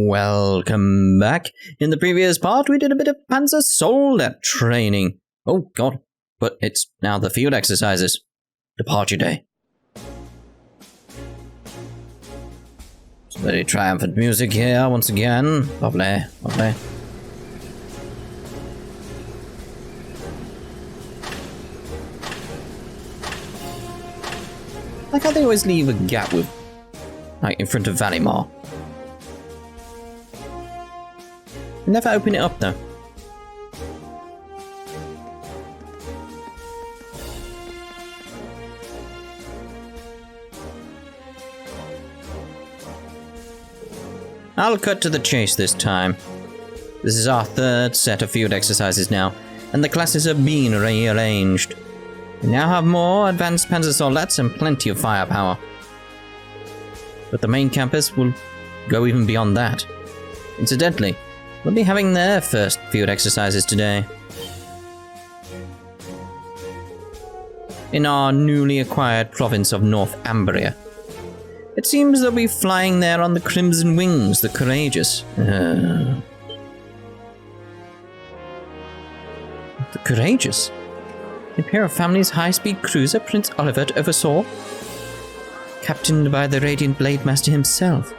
Welcome back. In the previous part, we did a bit of Panzer Soldat training. Oh god, but it's now the field exercises. Departure day. It's very triumphant music here once again. Lovely, lovely. Like how they always leave a gap with, like, in front of Valimar. Never open it up though. I'll cut to the chase this time. This is our third set of field exercises now, and the classes are being rearranged. We now have more advanced Panzer Soldats and plenty of firepower. But the main campus will go even beyond that. Incidentally, they'll be having their first field exercises today. In our newly acquired province of North Ambria. It seems they'll be flying there on the Crimson Wings, the Courageous. The Courageous? The Imperial family's high-speed cruiser Prince Oliver oversaw? Captained by the Radiant Blade Master himself.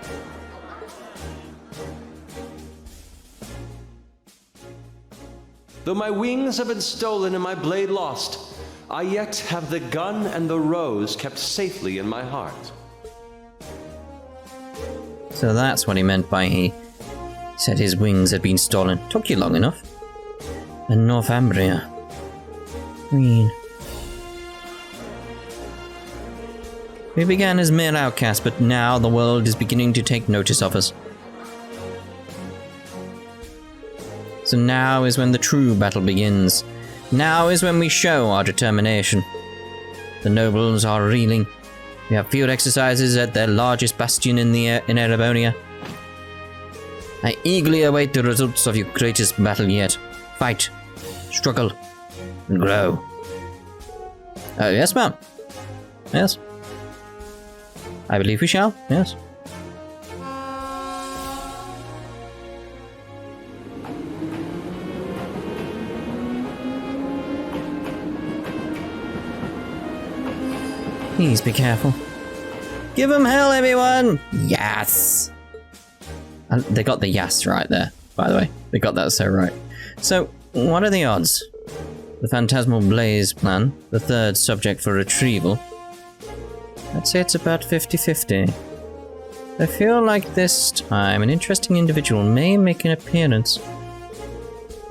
Though my wings have been stolen and my blade lost, I yet have the gun and the rose kept safely in my heart. So that's what he meant by he said his wings had been stolen. Took you long enough. And North Ambria. Rean. We began as mere outcasts, but now the world is beginning to take notice of us. So now is when the true battle begins. Now is when we show our determination. The nobles are reeling. We have field exercises at their largest bastion in Erebonia. I eagerly await the results of your greatest battle yet. Fight, struggle, and grow. Yes, ma'am. Yes. I believe we shall. Yes. Please be careful. Give them hell, everyone! Yes! And they got the yes right there, by the way. They got that so right. So, what are the odds? The Phantasmal Blaze plan, the third subject for retrieval. I'd say it's about 50-50. I feel like this time an interesting individual may make an appearance.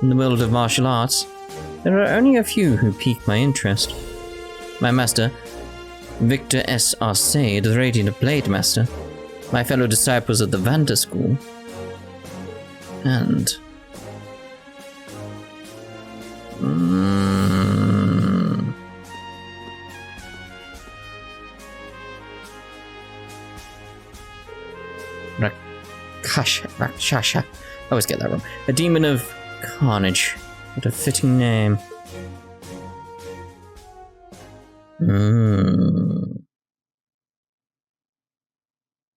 In the world of martial arts, there are only a few who pique my interest. My master, Victor S. Arcade, the Radiant Blade Master, my fellow disciples at the Vanda School, and... Rakshasha. I always get that wrong. A demon of carnage. What a fitting name.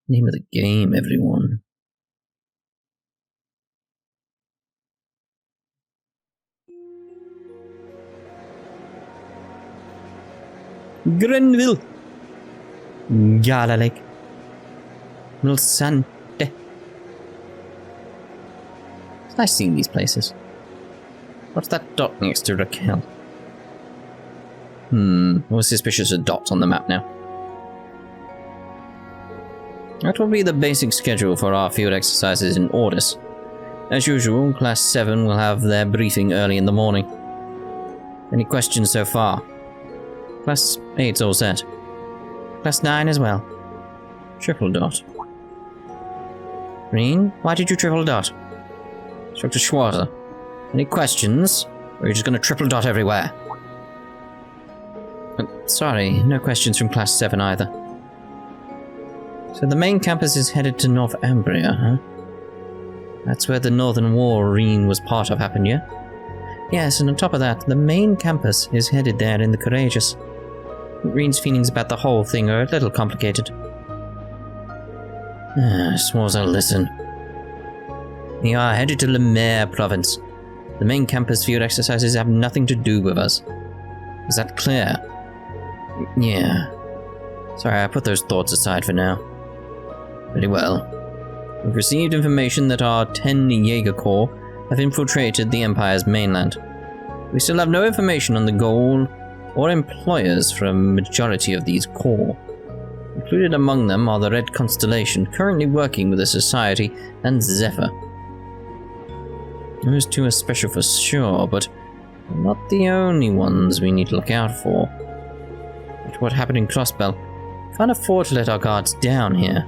Name of the game, everyone. Grenville. Galalek. Milsante. It's nice seeing these places. What's that dot next to Raquel? We're suspicious of dots on the map now. That will be the basic schedule for our field exercises in Ordis. As usual, Class 7 will have their briefing early in the morning. Any questions so far? Class 8's all set. Class 9 as well. Triple dot. Rean, why did you triple dot? Instructor Schwarzer, any questions? Or are you just going to triple dot everywhere? Sorry, no questions from Class 7 either. So the main campus is headed to North Ambria, huh? That's where the Northern War Rean was part of happened, yeah? Yes, and on top of that, the main campus is headed there in the Courageous. Rean's feelings about the whole thing are a little complicated. S'mores I'll listen. We are headed to Lamare province. The main campus field exercises have nothing to do with us. Is that clear? Yeah. Sorry, I put those thoughts aside for now. Very well. We've received information that our 10 Jaeger Corps have infiltrated the Empire's mainland. We still have no information on the goal or employers for a majority of these corps. Included among them are the Red Constellation, currently working with the Society, and Zephyr. Those two are special for sure, but not the only ones we need to look out for. After what happened in Crossbell, we can't afford to let our guards down here.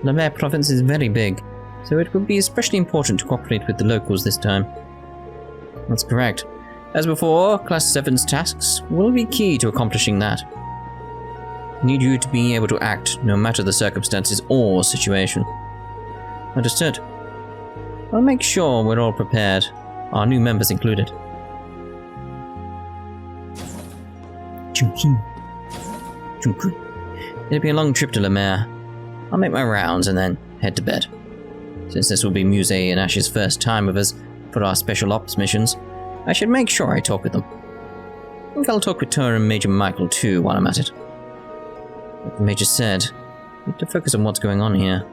Lamare province is very big, so it would be especially important to cooperate with the locals this time. That's correct. As before, Class 7's tasks will be key to accomplishing that. We need you to be able to act no matter the circumstances or situation. Understood. I'll make sure we're all prepared, our new members included. It'll be a long trip to Lamare. I'll make my rounds and then head to bed. Since this will be Musse and Ash's first time with us for our special ops missions, I should make sure I talk with them. I think I'll talk with Towa and Major Michael too while I'm at it. Like the Major said, we need to focus on what's going on here.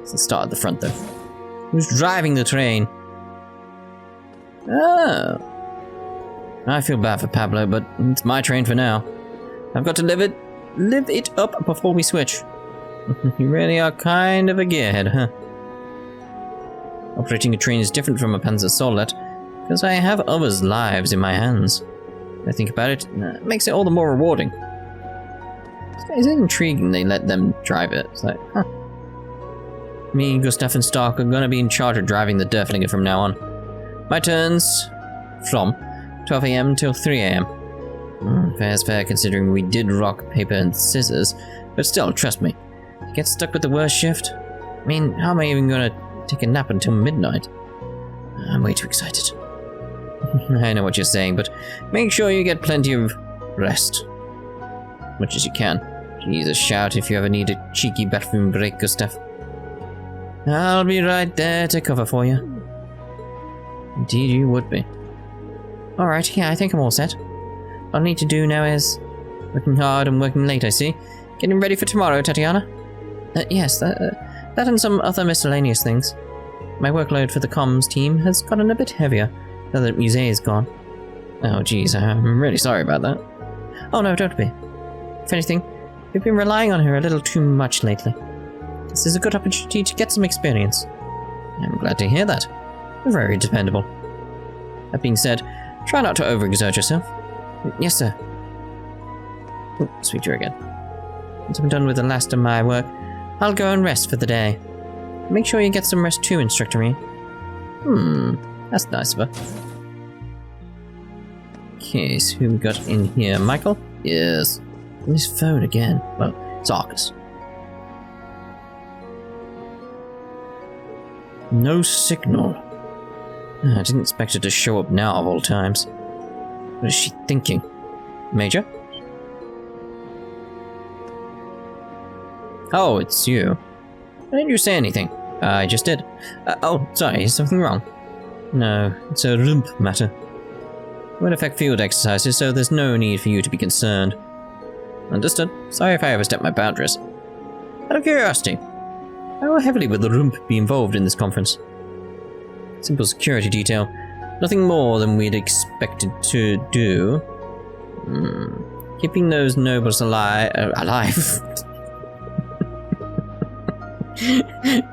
Let's start at the front though. Who's driving the train? Oh. I feel bad for Pablo, but it's my train for now. I've got to live it up before we switch. You really are kind of a gearhead, huh? Operating a train is different from a Panzer Soldat, because I have others' lives in my hands. When I think about it, it makes it all the more rewarding. It's intriguing they let them drive it. It's like, huh. Me, Gustav, and Stark are gonna be in charge of driving the Derflinger from now on. My turns from 12 AM till 3 AM. Fair's fair considering we did rock, paper, and scissors, but still, trust me, to get stuck with the worst shift? I mean, how am I even gonna take a nap until midnight? I'm way too excited. I know what you're saying, but make sure you get plenty of rest. As much as you can. Please shout if you ever need a cheeky bathroom break or stuff. I'll be right there to cover for you. Indeed you would be. Alright, yeah, I think I'm all set. All I need to do now is working hard and working late, I see. Getting ready for tomorrow, Tatiana? Yes, that and some other miscellaneous things. My workload for the comms team has gotten a bit heavier now that Musse is gone. Oh geez, I'm really sorry about that. Oh no, don't be. If anything, we've been relying on her a little too much lately. This is a good opportunity to get some experience. I'm glad to hear that. You're very dependable. That being said, try not to overexert yourself. Yes, sir. Oh, sweet you again. Once I'm done with the last of my work, I'll go and rest for the day. Make sure you get some rest too, Instructor Rean. That's nice of her. Okay, so who we got in here? Michael? Yes. On his phone again. Well, it's Arcus. No signal. I didn't expect her to show up now of all times. What is she thinking? Major? Oh, it's you. Why didn't you say anything? I just did. Oh, sorry, is something wrong? No, it's a rump matter. It won't affect field exercises, so there's no need for you to be concerned. Understood. Sorry if I overstepped my boundaries. Out of curiosity, how heavily will the rump be involved in this conference? Simple security detail. Nothing more than we'd expected to do. Keeping those nobles alive.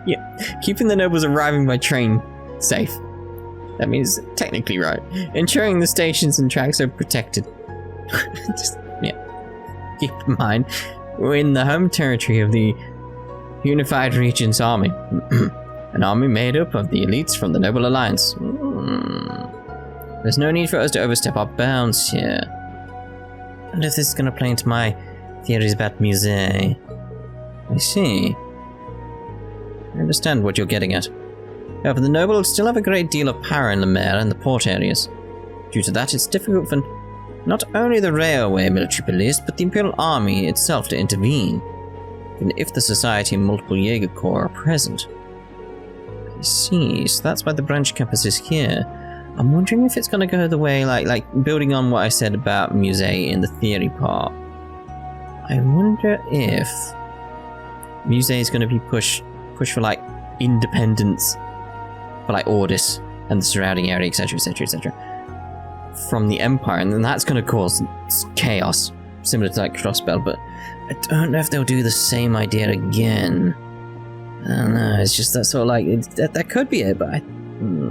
Yeah, keeping the nobles arriving by train safe. That means technically right. Ensuring the stations and tracks are protected. Keep in mind, we're in the home territory of the Unified Regions Army. An army made up of the elites from the Noble Alliance. There's no need for us to overstep our bounds here. I wonder if this is going to play into my theories about Musse. I see. I understand what you're getting at. However, the nobles still have a great deal of power in Lamare and the port areas. Due to that, it's difficult for not only the railway military police, but the Imperial Army itself to intervene. even if the Society and multiple Jaeger Corps are present. I see, so that's why the branch campus is here. I'm wondering if it's going to go the way, like building on what I said about Musse in the theory part. I wonder if Musse is going to be pushed for like independence for like Ordis and the surrounding area, etc, etc, etc, from the Empire, and then that's going to cause chaos, similar to like Crossbell, but I don't know if they'll do the same idea again. I don't know, it's just that sort of like, that could be it, but I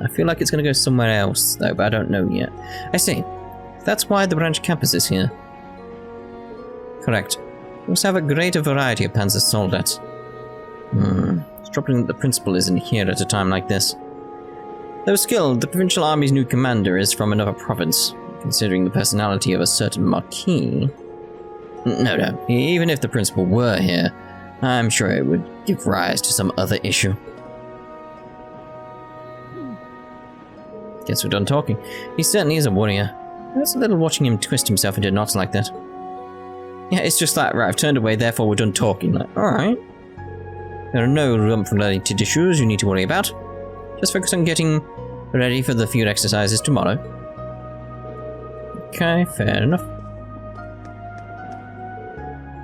feel like it's going to go somewhere else, though, but I don't know yet. I see. That's why the branch campus is here. Correct. We also have a greater variety of Panzer soldiers. It's troubling that the principal isn't here at a time like this. Though skilled, the provincial army's new commander is from another province. Considering the personality of a certain Marquis... No, even if the principal were here, I'm sure it would give rise to some other issue. Guess we're done talking. He certainly is a warrior. It's a little watching him twist himself into knots like that. Yeah, it's just like, right, I've turned away, therefore we're done talking. Like, alright. There are no rump-related issues you need to worry about. Just focus on getting ready for the field exercises tomorrow. Okay, fair enough.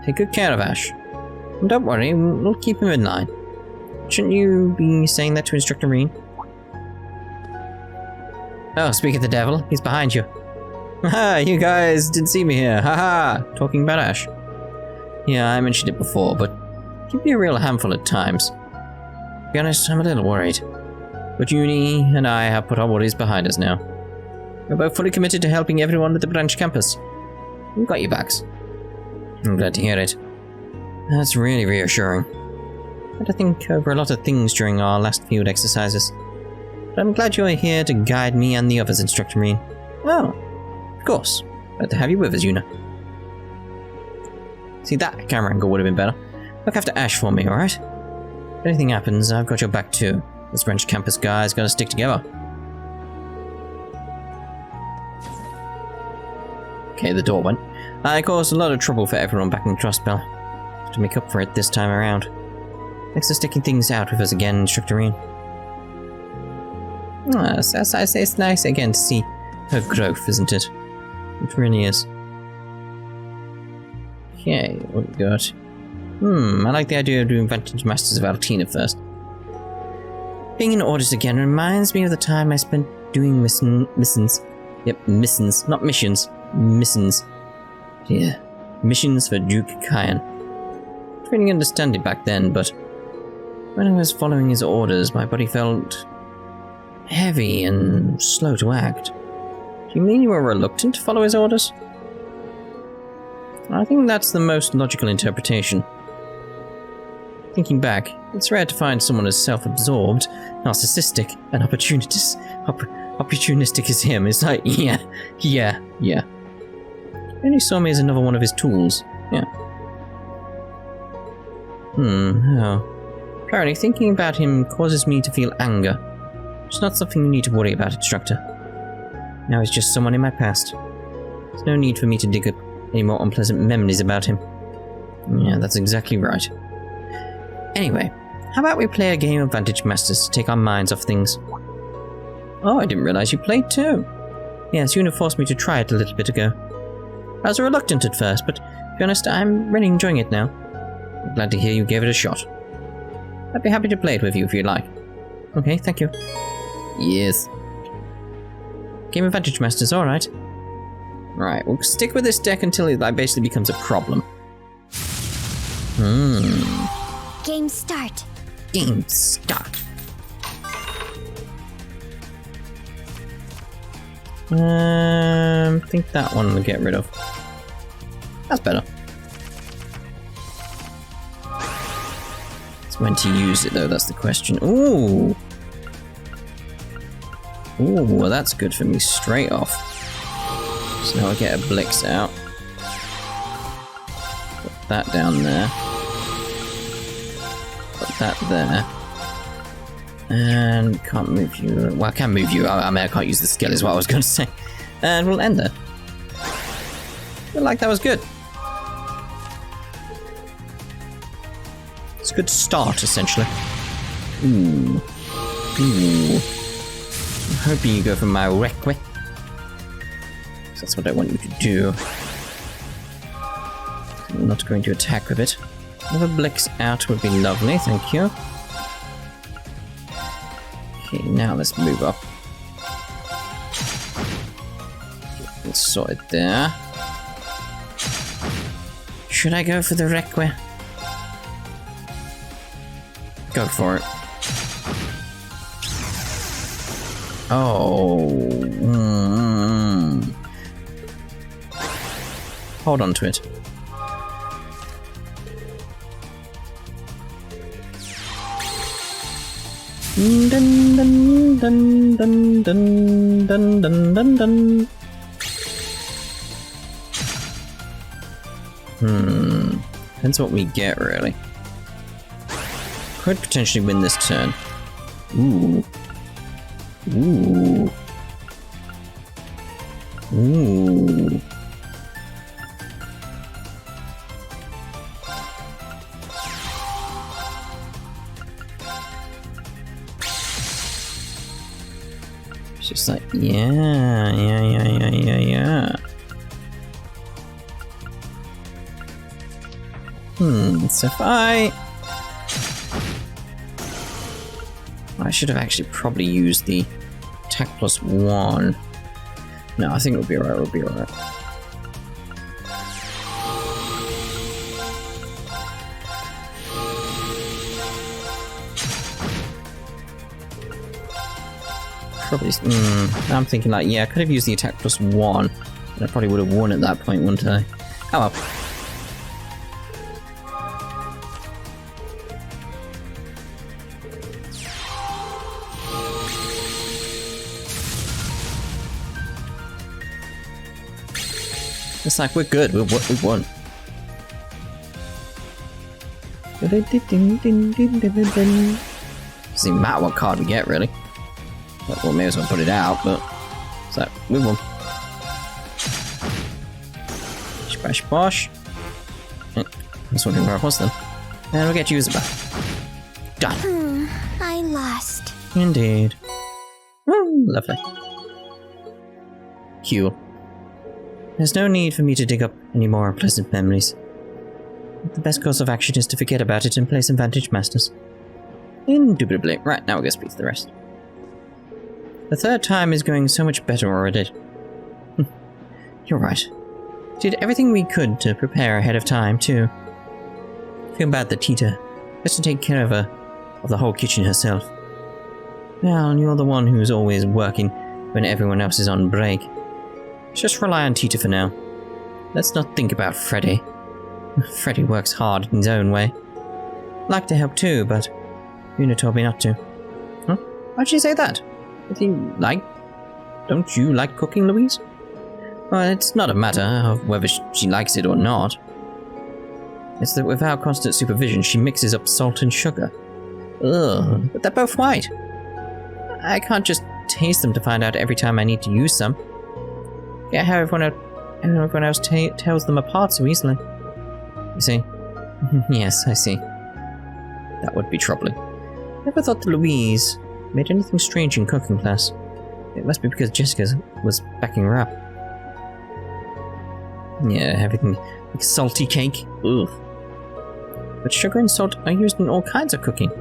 Take good care of Ash. And don't worry, we'll keep him in line. Shouldn't you be saying that to Instructor Rean? Oh, speak of the devil, he's behind you. Haha, you guys didn't see me here, haha! Talking about Ash. Yeah, I mentioned it before, but he can be a real handful at times. To be honest, I'm a little worried. But Uni and I have put our worries behind us now. We're both fully committed to helping everyone at the branch campus. We've got your backs. I'm glad to hear it. That's really reassuring. I had to think over a lot of things during our last field exercises. But I'm glad you're here to guide me and the others, Instructor Rean. Oh, of course. Glad to have you with us, Una. See, that camera angle would have been better. Look after Ash for me, alright? If anything happens, I've got your back too. This branch campus guy's gotta stick together. Okay, the door went. I caused a lot of trouble for everyone back in Crossbell. Have to make up for it this time around. Thanks for sticking things out with us again, Instructor Rean. It's nice again to see her growth, isn't it? It really is. Okay, what we got? I like the idea of doing Vantage Masters of Altina first. Being in Orders again reminds me of the time I spent doing missions. Yep, missions, not missions. Missions. Yeah, missions for Duke Kyan. I didn't really understand it back then, but when I was following his orders, my body felt heavy and slow to act. Do you mean you were reluctant to follow his orders? I think that's the most logical interpretation. Thinking back, it's rare to find someone as self-absorbed, narcissistic, and opportunistic as him. It's like, yeah. He only saw me as another one of his tools. Yeah. Oh. Apparently, thinking about him causes me to feel anger. It's not something you need to worry about, Instructor. Now he's just someone in my past. There's no need for me to dig up any more unpleasant memories about him. Yeah, that's exactly right. Anyway, how about we play a game of Vantage Masters to take our minds off things? Oh, I didn't realize you played too. Yes, Una forced me to try it a little bit ago. I was reluctant at first, but to be honest, I'm really enjoying it now. I'm glad to hear you gave it a shot. I'd be happy to play it with you if you'd like. Okay, thank you. Yes. Game of Vantage Masters, alright. Right, we'll stick with this deck until it basically becomes a problem. Game start. Game start. I think that one we'll get rid of. That's better. It's when to use it though, that's the question. Ooh! Ooh, well that's good for me straight off. So now I get a Blix out. Put that down there. Put that there. And can't move you. Well, I can move you. I mean, I can't use the skill is what I was going to say. And we'll end there. I feel like that was good. It's a good start, essentially. Ooh. Ooh. I'm hoping you go for my requiem. That's what I want you to do. I'm not going to attack with it. Another Blix out would be lovely, thank you. Okay, now let's move up. Let's sort it there. Should I go for the requiem? Go for it. Oh. Hold on to it. Dun dun dun dun dun dun dun dun dun. Depends what we get, really. Could potentially win this turn. Ooh. Ooh. Ooh. It's just like, yeah. So if I should have actually probably used the attack +1. No, I think it'll be alright, Probably, I'm thinking like, yeah, I could have used the attack +1. And I probably would have won at that point, wouldn't I? Oh well. It's like, we're good, we won. Doesn't even matter what card we get, really. Well, may as well put it out, but it's like, we won. Splash bosh. I was wondering where I was then. And we'll get you back. Done. I lost. Indeed. Woo, lovely. Cool. There's no need for me to dig up any more unpleasant memories. The best course of action is to forget about it and play some Vantage Masters. Indubitably. Right, now we'll go speak to the rest. The third time is going so much better already. You're right. Did everything we could to prepare ahead of time, too. Feel bad that Tita has to take care of the whole kitchen herself. Well, you're the one who's always working when everyone else is on break. Just rely on Tita for now. Let's not think about Freddy. Freddy works hard in his own way. Like to help too, but Una told me not to. Huh? Why'd she say that? Don't you like cooking, Louise? Well, it's not a matter of whether she likes it or not. It's that with our constant supervision, she mixes up salt and sugar. Ugh, but they're both white. I can't just taste them to find out every time I need to use some. Get how everyone else tells them apart so easily. You see? Yes, I see. That would be troubling. Never thought that Louise made anything strange in cooking class. It must be because Jessica was backing her up. Yeah, everything like salty cake. Ugh. But sugar and salt are used in all kinds of cooking.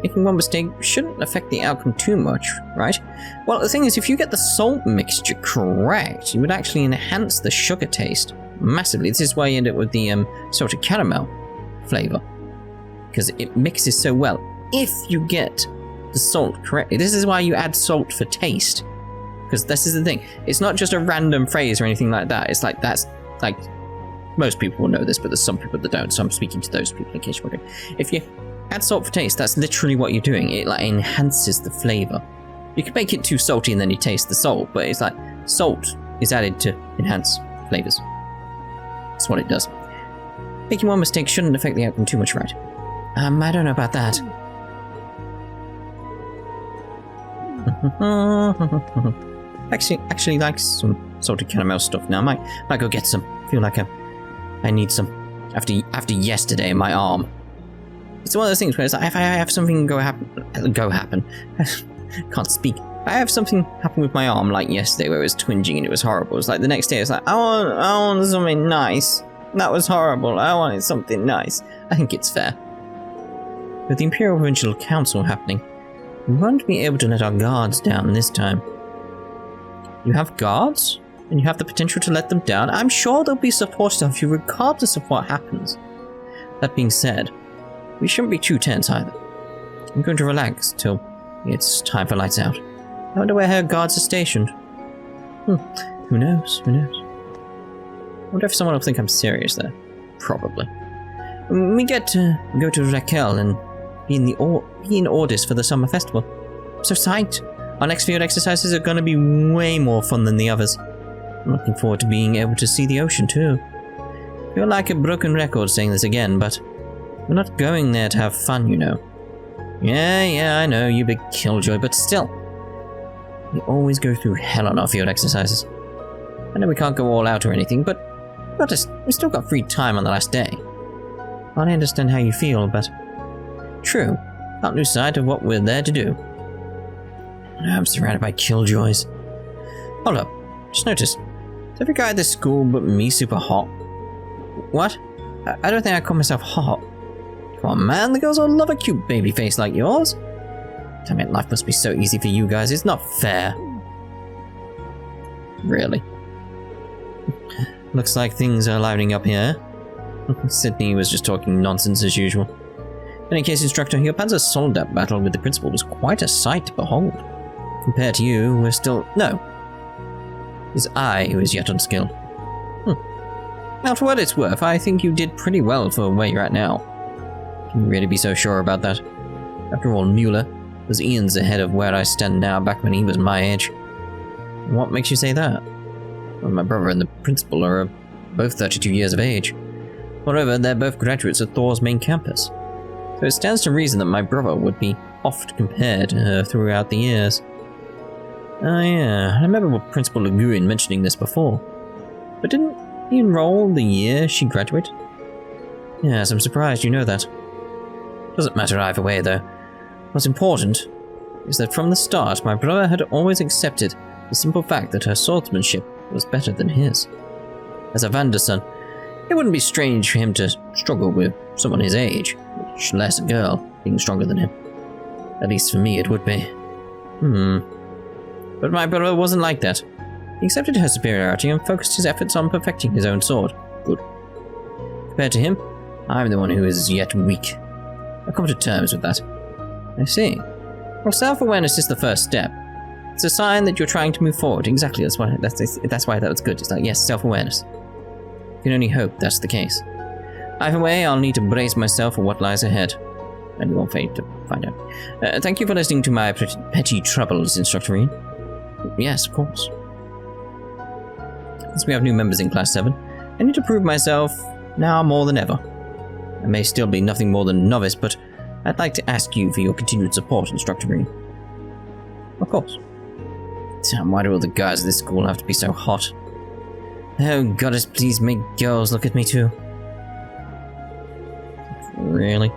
Making one mistake shouldn't affect the outcome too much, right? Well, the thing is, if you get the salt mixture correct, you would actually enhance the sugar taste massively. This is why you end up with the salted caramel flavor, because it mixes so well. If you get the salt correctly, this is why you add salt for taste, because this is the thing. It's not just a random phrase or anything like that. It's like, that's like, most people will know this, but there's some people that don't. So I'm speaking to those people in case you're wondering. If you add salt for taste, that's literally what you're doing. It like enhances the flavor. You can make it too salty and then you taste the salt, but it's like salt is added to enhance flavors. That's what it does. Making one mistake shouldn't affect the outcome too much, right? I don't know about that. Actually like some salted caramel stuff now. Might go get some. Feel like I need some after yesterday in my arm. It's one of those things where it's like, if I have something happen, can't speak. If I have something happen with my arm, like yesterday where it was twinging and it was horrible, it's like the next day it's like, I want something nice. That was horrible. I wanted something nice. I think it's fair. With the Imperial Provincial Council happening, we won't be able to let our guards down this time. You have guards? And you have the potential to let them down? I'm sure they'll be supportive of you regardless of what happens. That being said, we shouldn't be too tense either. I'm going to relax till it's time for lights out. I wonder where her guards are stationed. Who knows? Who knows? I wonder if someone will think I'm serious there. Probably. We get to go to Raquel and be in orders for the summer festival. I'm so psyched. Our next field exercises are going to be way more fun than the others. I'm looking forward to being able to see the ocean too. I feel like a broken record saying this again, but we're not going there to have fun, you know. Yeah, I know, you big killjoy, but still. We always go through hell on our field exercises. I know we can't go all out or anything, but we still got free time on the last day. I understand how you feel, but true, can't lose sight of what we're there to do. I'm surrounded by killjoys. Hold up, just noticed. Is every guy at this school but me super hot? What? I don't think I call myself hot. Come on, man, the girls all love a cute baby face like yours. Damn it, life must be so easy for you guys, it's not fair. Really? Looks like things are livening up here. Sydney was just talking nonsense as usual. In any case, instructor, your Panzer Soldat battle with the principal was quite a sight to behold. Compared to you, we're still... No. It's I who is yet unskilled. Now, for what it's worth, I think you did pretty well for where you're at now. Can you really be so sure about that? After all, Mueller was eons ahead of where I stand now back when he was my age. What makes you say that? Well, my brother and the principal are both 32 years of age. Moreover, they're both graduates of Thors' main campus. So it stands to reason that my brother would be oft compared to her throughout the years. Oh yeah, I remember Principal Laguin mentioning this before. But didn't he enroll the year she graduated? Yes, I'm surprised you know that. Doesn't matter either way, though. What's important is that from the start, my brother had always accepted the simple fact that her swordsmanship was better than his. As a Vanderson, it wouldn't be strange for him to struggle with someone his age, much less a girl being stronger than him. At least for me it would be. But my brother wasn't like that. He accepted her superiority and focused his efforts on perfecting his own sword. Good. Compared to him, I'm the one who is yet weak. I've come to terms with that. I see. Well, self-awareness is the first step. It's a sign that you're trying to move forward. Exactly, that's why that was good. It's like, yes, self-awareness. You can only hope that's the case. Either way, I'll need to brace myself for what lies ahead. And we won't fail to find out. Thank you for listening to my petty troubles, Instructor Rean. Yes, of course. Since we have new members in Class 7, I need to prove myself now more than ever. I may still be nothing more than a novice, but I'd like to ask you for your continued support, Instructor Rean. Of course. Damn, why do all the guys at this school have to be so hot? Oh, goddess, please make girls look at me too. Really?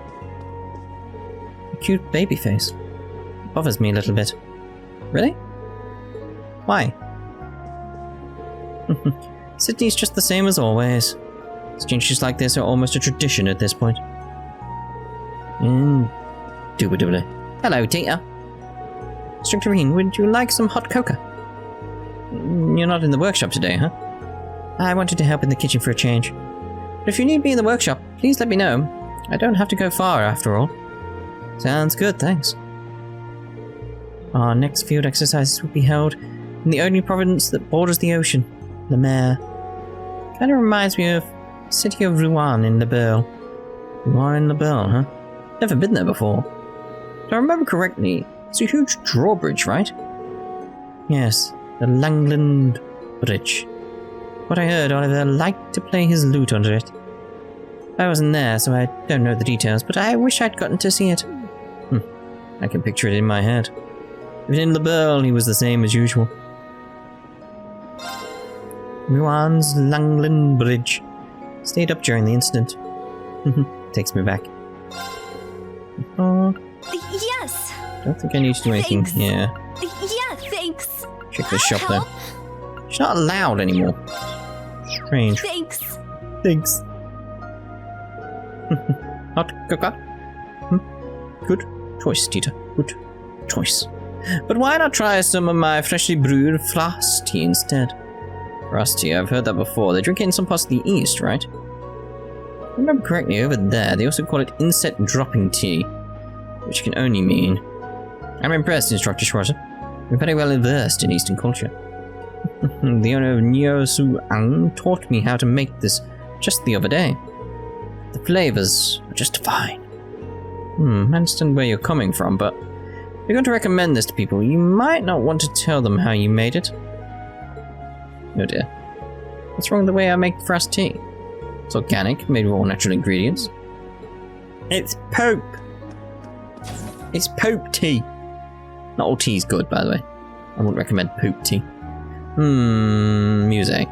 A cute baby face. It bothers me a little bit. Really? Why? Sydney's just the same as always. Exchanges like this are almost a tradition at this point. Indubitably. Hello, Tita. Instructor Rean, would you like some hot cocoa? You're not in the workshop today, huh? I wanted to help in the kitchen for a change. But if you need me in the workshop, please let me know. I don't have to go far, after all. Sounds good, thanks. Our next field exercises will be held in the only province that borders the ocean, Lamare. Kinda reminds me of the city of Rean in Labelle. Rean in Labelle, huh? Never been there before. If I remember correctly, it's a huge drawbridge, right? Yes, the Langland Bridge. What I heard, Oliver liked to play his lute under it. I wasn't there, so I don't know the details, but I wish I'd gotten to see it. I can picture it in my head. Even in Labelle, he was the same as usual. Ruan's Langland Bridge. Stayed up during the incident. Takes me back. Oh, Yes. don't think I need to do anything Thanks. here. Yeah, thanks. Check the shop Help. though. She's not allowed anymore. Strange. Thanks. Thanks. Hot cocoa? Good choice, Tita. Good choice. But why not try some of my freshly brewed frost tea instead? Frost tea, I've heard that before. They drink it in some parts of the east, right? If I remember correctly, over there, they also call it insect dropping tea. Which can only mean... I'm impressed, Instructor Schwarzer. You're very well versed in Eastern culture. The owner of Nyosu Ang taught me how to make this just the other day. The flavors are just fine. I understand where you're coming from, but if you're going to recommend this to people, you might not want to tell them how you made it. Oh dear. What's wrong with the way I make frost tea? It's organic, made with all natural ingredients. It's Pope! It's Pope tea! Not all tea is good, by the way. I wouldn't recommend Pope tea. Musse.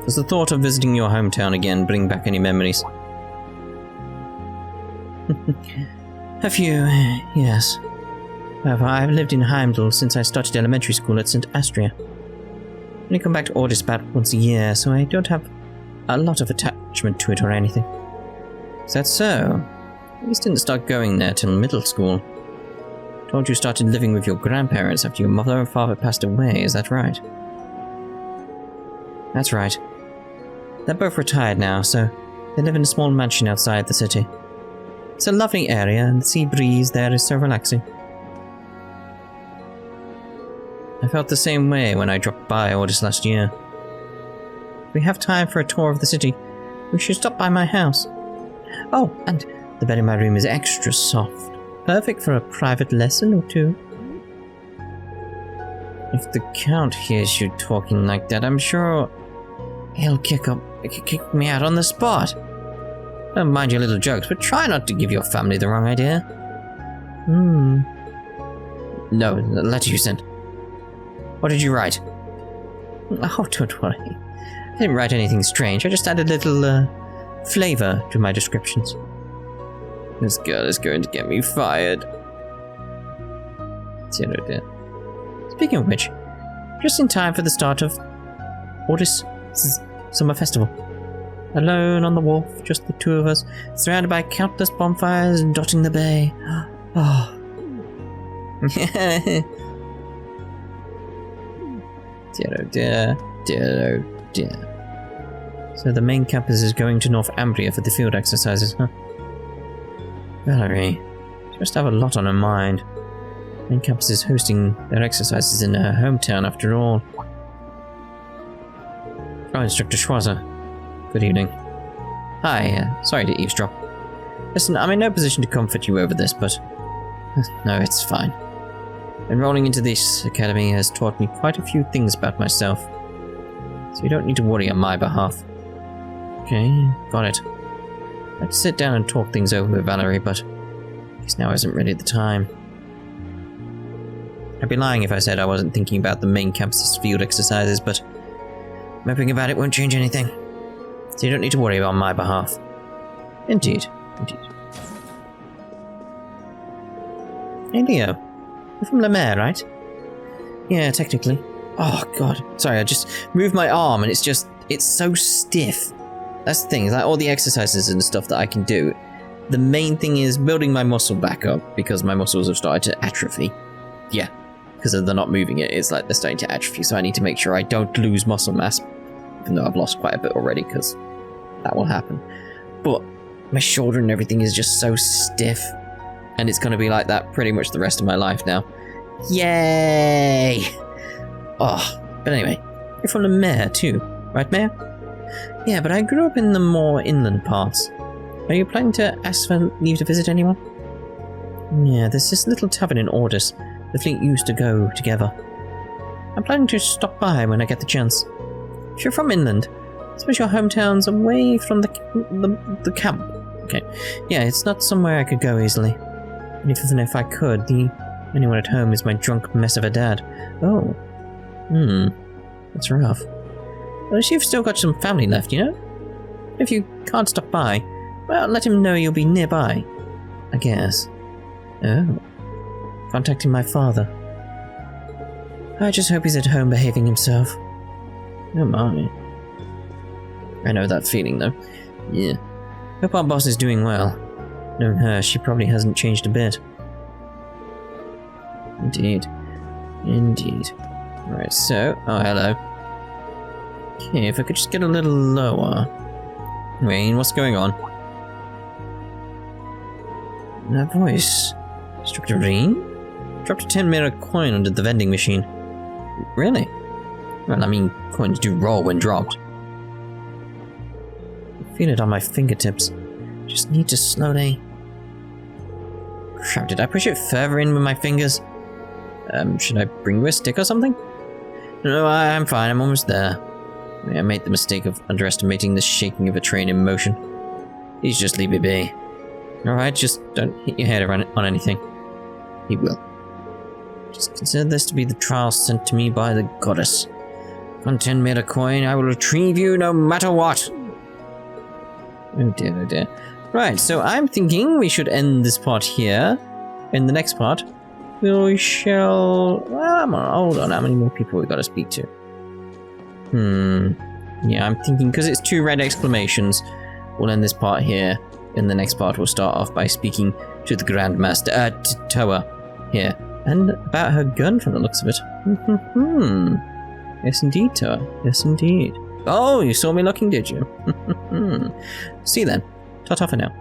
Does the thought of visiting your hometown again bring back any memories? A few, yes. However, I've lived in Heimdall since I started elementary school at St. Astria. I only come back to Ordis about once a year, so I don't have a lot of attachment to it or anything. Is that so? You just didn't start going there till middle school. Told you started living with your grandparents after your mother and father passed away, is that right? That's right. They're both retired now, so they live in a small mansion outside the city. It's a lovely area, and the sea breeze there is so relaxing. I felt the same way when I dropped by Ordis last year. If we have time for a tour of the city, we should stop by my house. Oh, and the bed in my room is extra soft. Perfect for a private lesson or two. If the Count hears you talking like that, I'm sure he'll kick me out on the spot. Don't mind your little jokes, but try not to give your family the wrong idea. No, the letter you sent. What did you write? Oh, don't worry. I didn't write anything strange. I just added a little, flavor to my descriptions. This girl is going to get me fired. Dear. Speaking of which, just in time for the start of Ordis' summer festival. Alone on the wharf, just the two of us, surrounded by countless bonfires dotting the bay. Oh. Dear. So the main campus is going to North Ambria for the field exercises, huh? Valerie, she must have a lot on her mind. Main campus is hosting their exercises in her hometown after all. Oh, Instructor Schwarzer. Good evening. Hi, sorry to eavesdrop. Listen, I'm in no position to comfort you over this, but... No, it's fine. Enrolling into this academy has taught me quite a few things about myself. So you don't need to worry on my behalf. Okay, got it. I'd sit down and talk things over with Valerie, but I guess now isn't really the time. I'd be lying if I said I wasn't thinking about the main campus's field exercises, but moping about it won't change anything. So you don't need to worry on my behalf. Indeed. Hey Leo, you're from Lamare, right? Yeah, technically. Oh god, sorry, I just moved my arm and it's so stiff. That's the thing, is like all the exercises and stuff that I can do. The main thing is building my muscle back up because my muscles have started to atrophy. Yeah, because they're not moving it, it's like they're starting to atrophy, so I need to make sure I don't lose muscle mass. Even though I've lost quite a bit already, because that will happen. But my shoulder and everything is just so stiff. And it's going to be like that pretty much the rest of my life now. Yay! Oh, but anyway, you're from the Mare too, right Mare? Yeah, but I grew up in the more inland parts. Are you planning to ask for leave to visit anyone? Yeah, there's this little tavern in Ordis. The fleet used to go together. I'm planning to stop by when I get the chance. If you're from inland, I suppose your hometown's away from the camp. Okay. Yeah, it's not somewhere I could go easily. And even if I could, the anyone at home is my drunk mess of a dad. Oh. That's rough. Well, you've still got some family left, you know? If you can't stop by, well, let him know you'll be nearby. I guess. Oh. Contacting my father. I just hope he's at home behaving himself. Oh my. I know that feeling, though. Yeah. Hope our boss is doing well. Knowing her, she probably hasn't changed a bit. Indeed. Indeed. Right, so... Oh, hello. Okay, if I could just get a little lower. Rean, what's going on? That voice... Instructor Rean? Dropped a 10 mirror coin under the vending machine. Really? Well, I mean, coins do roll when dropped. I feel it on my fingertips. Just need to slowly... Crap, did I push it further in with my fingers? Should I bring you a stick or something? No, I'm fine, I'm almost there. I made the mistake of underestimating the shaking of a train in motion. Please just leave it be. Alright, just don't hit your head on anything. He will. Just consider this to be the trial sent to me by the goddess. On 10 mirror coin, I will retrieve you no matter what. Oh dear, oh dear. Right, so I'm thinking we should end this part here. In the next part, we shall... Well, hold on, how many more people we got to speak to? Yeah, I'm thinking, because it's 2 red exclamations, we'll end this part here. In the next part, we'll start off by speaking to the Grandmaster, Towa, here. And about her gun from the looks of it. Yes indeed, Towa. Yes indeed. Oh, you saw me looking, did you? See you then. Ta-ta for now.